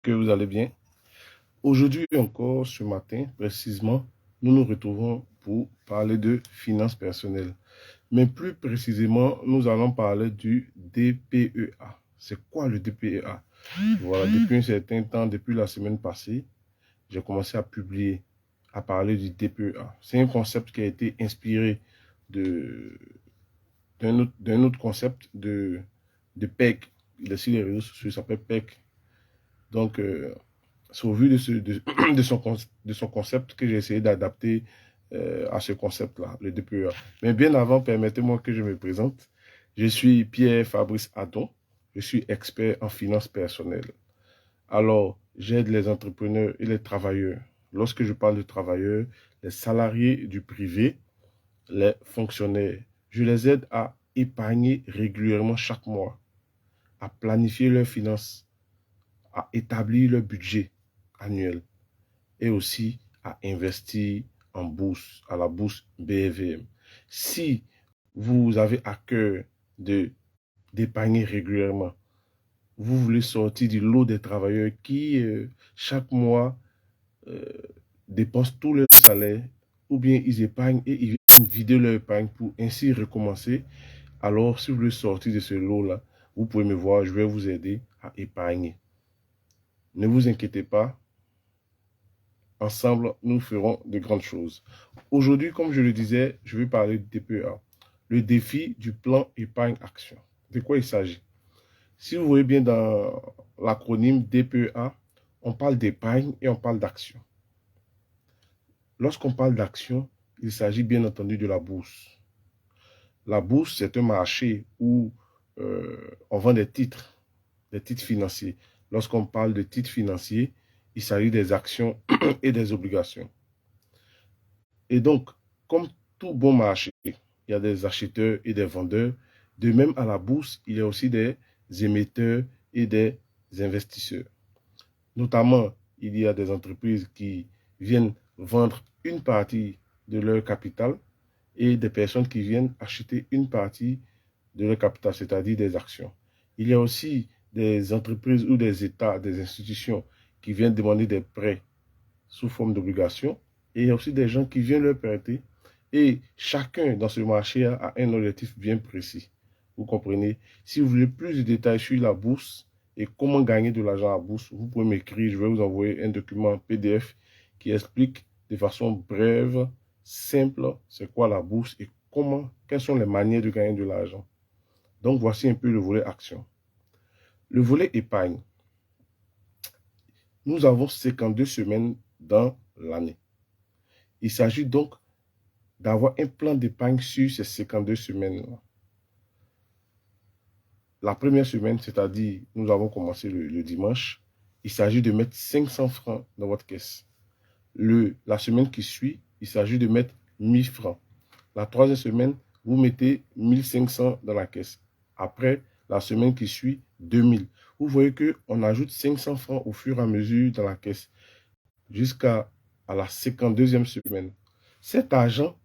que vous allez bien. Aujourd'hui encore, ce matin, précisément, nous nous retrouvons pour parler de finances personnelles. Mais plus précisément, nous allons parler du DPEA. C'est quoi le DPEA? Voilà, depuis un certain temps, depuis la semaine passée, j'ai commencé à publier, à parler du DPEA. C'est un concept qui a été inspiré de, d'un autre concept de PEC. Il est sur les réseaux sociaux, il s'appelle PEC. Donc, c'est au vu de son concept que j'ai essayé d'adapter à ce concept-là, le DPEA. Mais bien avant, permettez-moi que je me présente. Je suis Pierre-Fabrice Adon. Je suis expert en finances personnelles. Alors, j'aide les entrepreneurs et les travailleurs. Lorsque je parle de travailleurs, les salariés du privé, les fonctionnaires, je les aide à épargner régulièrement chaque mois, à planifier leurs finances, à établir leur budget annuel et aussi à investir en bourse, à la bourse BVM. Si vous avez à cœur d'épargner régulièrement, vous voulez sortir du lot des travailleurs qui, chaque mois, euh, dépensent tout leur salaire, ou bien ils épargnent et ils viennent vider leur épargne pour ainsi recommencer, alors si vous voulez sortir de ce lot-là, vous pouvez me voir, je vais vous aider à épargner. Ne vous inquiétez pas, ensemble, nous ferons de grandes choses. Aujourd'hui, comme je le disais, je vais parler du DPEA, le défi du plan épargne-action. De quoi il s'agit? Si vous voyez bien dans l'acronyme DPEA, on parle d'épargne et on parle d'action. Lorsqu'on parle d'action, il s'agit bien entendu de la bourse. La bourse, c'est un marché où on vend des titres financiers. Lorsqu'on parle de titres financiers, il s'agit des actions et des obligations. Et donc, comme tout bon marché, il y a des acheteurs et des vendeurs. De même, à la bourse, il y a aussi des émetteurs et des investisseurs. Notamment, il y a des entreprises qui viennent vendre une partie de leur capital et des personnes qui viennent acheter une partie de leur capital, c'est-à-dire des actions. Il y a aussi des entreprises ou des États, des institutions qui viennent demander des prêts sous forme d'obligations. Et il y a aussi des gens qui viennent leur prêter. Et chacun dans ce marché a un objectif bien précis. Vous comprenez? Si vous voulez plus de détails sur la bourse et comment gagner de l'argent à la bourse, vous pouvez m'écrire. Je vais vous envoyer un document PDF qui explique de façon brève, simple, c'est quoi la bourse et comment, quelles sont les manières de gagner de l'argent. Donc, voici un peu le volet action. Le volet épargne. Nous avons 52 semaines dans l'année. Il s'agit donc d'avoir un plan d'épargne sur ces 52 semaines-là. La première semaine, c'est-à-dire, nous avons commencé le dimanche, il s'agit de mettre 500 francs dans votre caisse. La semaine qui suit, il s'agit de mettre 1000 francs. La troisième semaine, vous mettez 1500 dans la caisse. Après, la semaine qui suit, 2000. Vous voyez qu'on ajoute 500 francs au fur et à mesure dans la caisse jusqu'à la 52e semaine. Cet argent,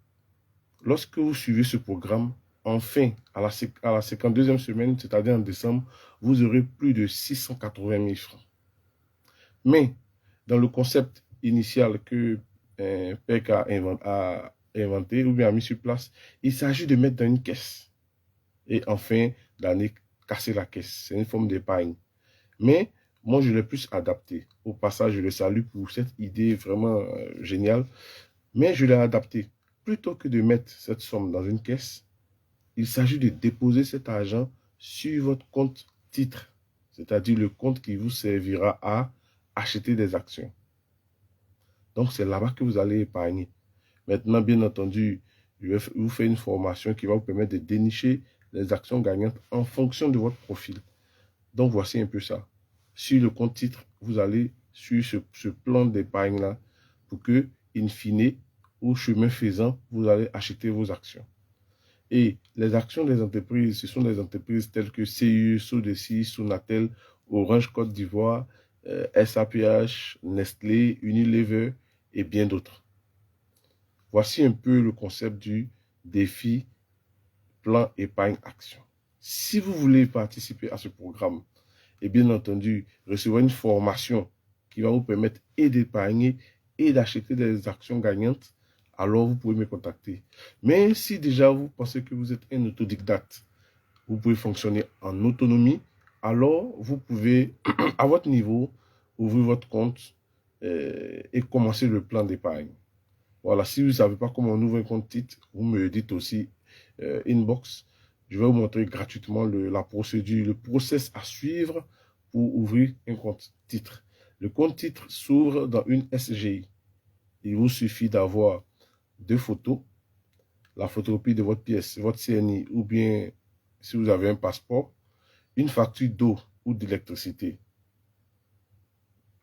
lorsque vous suivez ce programme, enfin, à la 52e semaine, c'est-à-dire en décembre, vous aurez plus de 680 000 francs. Mais, dans le concept initial que PEC a inventé ou bien a mis sur place, il s'agit de mettre dans une caisse. Et enfin, d'année, casser la caisse. C'est une forme d'épargne. Mais, moi, je l'ai plus adapté. Au passage, je le salue pour cette idée vraiment géniale. Mais je l'ai adapté. Plutôt que de mettre cette somme dans une caisse, il s'agit de déposer cet argent sur votre compte titre, c'est-à-dire le compte qui vous servira à acheter des actions. Donc, c'est là-bas que vous allez épargner. Maintenant, bien entendu, je vais vous faire une formation qui va vous permettre de dénicher les actions gagnantes en fonction de votre profil. Donc, voici un peu ça. Sur le compte titre, vous allez suivre ce plan d'épargne-là pour que, in fine, au chemin faisant, vous allez acheter vos actions. Et les actions des entreprises, ce sont des entreprises telles que CIE, Sodeci, Sonatel, Orange Côte d'Ivoire, SAPH, Nestlé, Unilever et bien d'autres. Voici un peu le concept du défi plan épargne action. Si vous voulez participer à ce programme et bien entendu recevoir une formation qui va vous permettre et d'épargner et d'acheter des actions gagnantes, alors vous pouvez me contacter. Mais si déjà vous pensez que vous êtes un autodidacte, vous pouvez fonctionner en autonomie, alors vous pouvez, à votre niveau, ouvrir votre compte et commencer le plan d'épargne. Voilà, si vous ne savez pas comment on ouvre un compte titre, vous me le dites aussi inbox. Je vais vous montrer gratuitement la procédure, le process à suivre pour ouvrir un compte titre. Le compte titre s'ouvre dans une SGI. Il vous suffit d'avoir 2 photos, la photocopie de votre pièce, votre CNI, ou bien si vous avez un passeport, une facture d'eau ou d'électricité.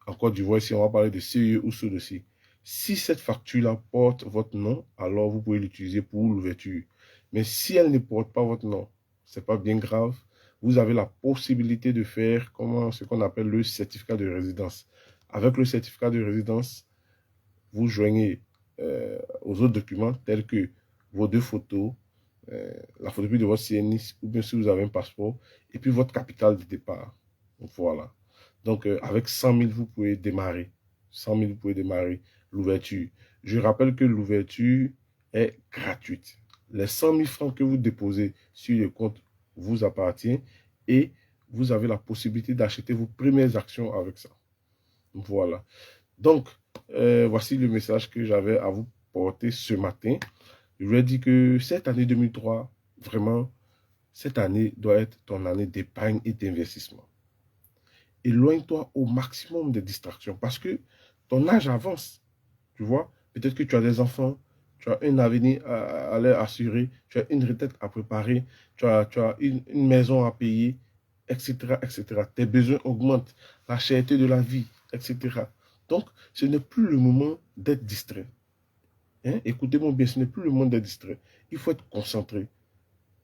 En Côte d'Ivoire, ici, on va parler de CE ou ce-ci. Si cette facture-là porte votre nom, alors vous pouvez l'utiliser pour l'ouverture. Mais si elle ne porte pas votre nom, ce n'est pas bien grave. Vous avez la possibilité de faire ce qu'on appelle le certificat de résidence. Avec le certificat de résidence, vous joignez aux autres documents tels que vos 2 photos, la photocopie de votre CNI, ou bien si vous avez un passeport, et puis votre capital de départ. Voilà. Donc, avec 100 000, vous pouvez démarrer. 100 000, vous pouvez démarrer l'ouverture. Je rappelle que l'ouverture est gratuite. Les 100 000 francs que vous déposez sur le compte vous appartient et vous avez la possibilité d'acheter vos premières actions avec ça. Voilà. Donc, voici le message que j'avais à vous porter ce matin. Je lui ai dit que cette année 2003, vraiment, cette année doit être ton année d'épargne et d'investissement. Éloigne-toi au maximum des distractions parce que ton âge avance. Tu vois, peut-être que tu as des enfants, tu as un avenir à leur assurer, tu as une retraite à préparer, tu as une maison à payer, etc., etc. Tes besoins augmentent, la cherté de la vie, etc. Donc, ce n'est plus le moment d'être distrait. Hein? Écoutez-moi bien, ce n'est plus le moment d'être distrait. Il faut être concentré.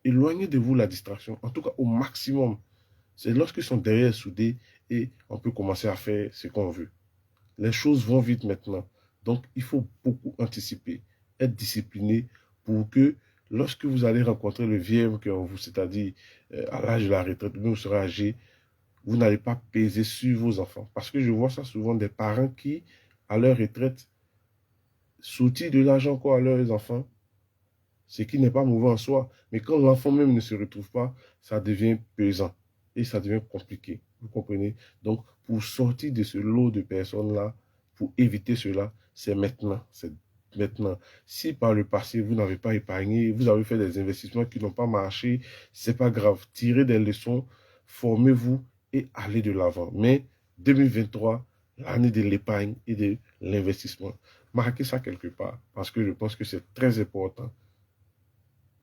Éloignez de vous la distraction, en tout cas au maximum. C'est lorsqu'ils sont derrière soudés et on peut commencer à faire ce qu'on veut. Les choses vont vite maintenant. Donc, il faut beaucoup anticiper, être discipliné pour que lorsque vous allez rencontrer le vieux qui est en vous, c'est-à-dire à l'âge de la retraite, vous serez âgé, vous n'allez pas peser sur vos enfants. Parce que je vois ça souvent des parents qui, à leur retraite, soutirent de l'argent encore à leurs enfants, ce qui n'est pas mauvais en soi. Mais quand l'enfant même ne se retrouve pas, ça devient pesant et ça devient compliqué. Vous comprenez? Donc, pour sortir de ce lot de personnes-là, pour éviter cela, c'est maintenant. C'est maintenant. Si par le passé, vous n'avez pas épargné, vous avez fait des investissements qui n'ont pas marché, c'est pas grave. Tirez des leçons, formez-vous et allez de l'avant. Mais 2023, l'année de l'épargne et de l'investissement. Marquez ça quelque part parce que je pense que c'est très important.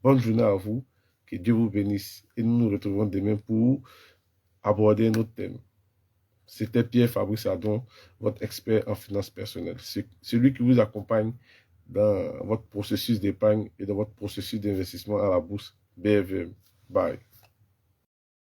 Bonne journée à vous. Que Dieu vous bénisse. Et nous nous retrouvons demain pour aborder un autre thème. C'était Pierre-Fabrice Adon, votre expert en finances personnelles. C'est celui qui vous accompagne dans votre processus d'épargne et dans votre processus d'investissement à la bourse BFM. Bye.